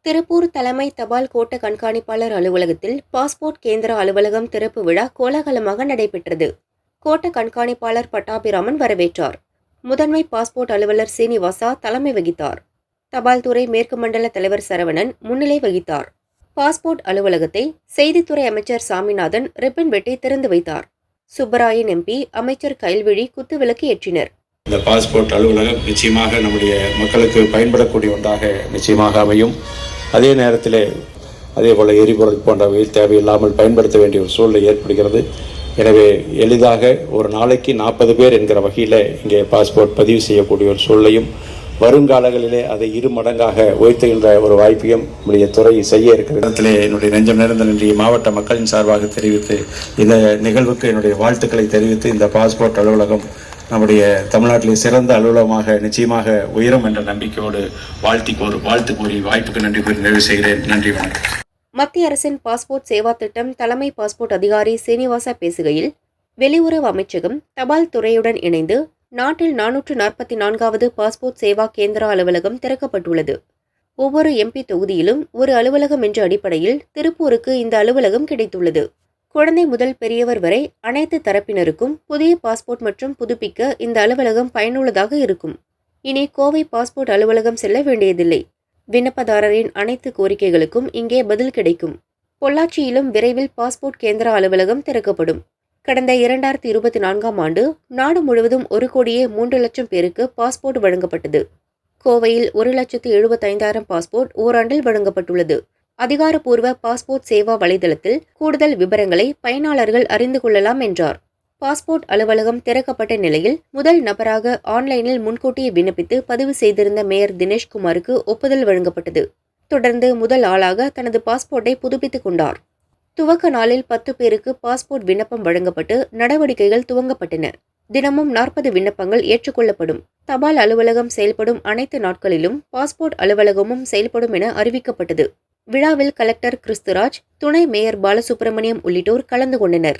திருப்பூர் தலைமை தபால் கோட்ட கண்காணிப்பாளர் அலுவலகத்தில் பாஸ்போர்ட் கேந்திர அலுவலகம் திறப்பு விழா கோலாகலமாக நடைபெற்றது. கோட்ட கண்காணிப்பாளர் பட்டாபிராமன் வரவேற்றார். முதன்மை பாஸ்போர்ட் அலுவலர் சீனிவாசா தலைமை வகித்தார். தபால் துறை மேற்கு மண்டல தலைவர் சரவணன் முன்னிலை வகித்தார். பாஸ்போர்ட் அலுவலகத்தை செய்தித்துறை அமைச்சர் சாமிநாதன் ரிப்பன் வெட்டி திறந்து வைத்தார். சுப்பராயன் எம்பி, அமைச்சர் கைல்விழி குத்துவிளக்கு ஏற்றினர். இந்த பாஸ்போர்ட் அலுவலகம் நிச்சயமாக நம்முடைய மக்களுக்கு பயன்படக்கூடிய ஒன்றாக நிச்சயமாக அமையும். அதே நேரத்தில் அதேபோல் எரிபொருள் போன்றவை தேவையில்லாமல் பயன்படுத்த வேண்டிய ஒரு சூழ்நிலை ஏற்படுகிறது. எனவே எளிதாக ஒரு நாளைக்கு 40 பேர் என்கிற வகையில் இங்கே பாஸ்போர்ட் பதிவு செய்யக்கூடிய ஒரு சூழ்நிலையும் வருங்காலங்களிலே அதை 2 மடங்காக உயர்த்துகின்ற ஒரு வாய்ப்பையும் நம்முடைய துறை செய்ய இருக்கிற என்னுடைய நெஞ்சம் நிறைந்த நன்றி மாவட்ட மக்களின் சார்பாக தெரிவித்து இந்த நிகழ்வுக்கு என்னுடைய வாழ்த்துக்களை தெரிவித்து இந்த பாஸ்போர்ட் அலுவலகம் நம்முடைய தமிழ்நாட்டிலே சிறந்த அலுவலகமாக நிச்சயமாக உயரும் என்ற நம்பிக்கையோடு வாழ்த்து கூறி வாய்ப்புக்கு நன்றி கூறி நிறைவு செய்கிறேன். நன்றி, வணக்கம். மத்திய அரசின் பாஸ்போர்ட் சேவா திட்டம் தலைமை பாஸ்போர்ட் அதிகாரி சீனிவாசா பேசுகையில், வெளியுறவு அமைச்சகம் தபால் துறையுடன் இணைந்து நாட்டில் 444வது பாஸ்போர்ட் சேவா கேந்திரா அலுவலகம் திறக்கப்பட்டுள்ளது. ஒவ்வொரு எம்பி தொகுதியிலும் ஒரு அலுவலகம் என்ற அடிப்படையில் திருப்பூருக்கு இந்த அலுவலகம் கிடைத்துள்ளது. குழந்தை முதல் பெரியவர் வரை அனைத்து தரப்பினருக்கும் புதிய பாஸ்போர்ட் மற்றும் புதுப்பிக்க இந்த அலுவலகம் பயனுள்ளதாக இருக்கும். இனி கோவை பாஸ்போர்ட் அலுவலகம் செல்ல வேண்டியதில்லை. விண்ணப்பதாரரின் அனைத்து கோரிக்கைகளுக்கும் இங்கே பதில் கிடைக்கும். பொள்ளாச்சியிலும் விரைவில் பாஸ்போர்ட் கேந்திரா அலுவலகம் திறக்கப்படும். கடந்த 2024ஆம் ஆண்டு நாடு முழுவதும் 1,03,00,000 பேருக்கு பாஸ்போர்ட் வழங்கப்பட்டது. கோவையில் 1,75,000 பாஸ்போர்ட் ஓராண்டில் வழங்கப்பட்டுள்ளது. அதிகாரப்பூர்வ பாஸ்போர்ட் சேவா வலைதளத்தில் கூடுதல் விவரங்களை பயனாளர்கள் அறிந்து கொள்ளலாம் என்றார். பாஸ்போர்ட் அலுவலகம் திறக்கப்பட்ட நிலையில் முதல் நபராக ஆன்லைனில் முன்கூட்டியே விண்ணப்பித்து பதிவு செய்திருந்த மேயர் தினேஷ்குமாருக்கு ஒப்புதல் வழங்கப்பட்டது. தொடர்ந்து முதல் ஆளாக தனது பாஸ்போர்ட்டை புதுப்பித்துக் கொண்டார். துவக்க நாளில் 10 பேருக்கு பாஸ்போர்ட் விண்ணப்பம் வழங்கப்பட்டு நடவடிக்கைகள் துவங்கப்பட்டன. தினமும் 40 விண்ணப்பங்கள் ஏற்றுக்கொள்ளப்படும். தபால் அலுவலகம் செயல்படும் அனைத்து நாட்களிலும் பாஸ்போர்ட் அலுவலகமும் செயல்படும் என அறிவிக்கப்பட்டது. விழாவில் கலெக்டர் கிறிஸ்துராஜ், துணை மேயர் பாலசுப்ரமணியம் உள்ளிட்டோர் கலந்து கொண்டனர்.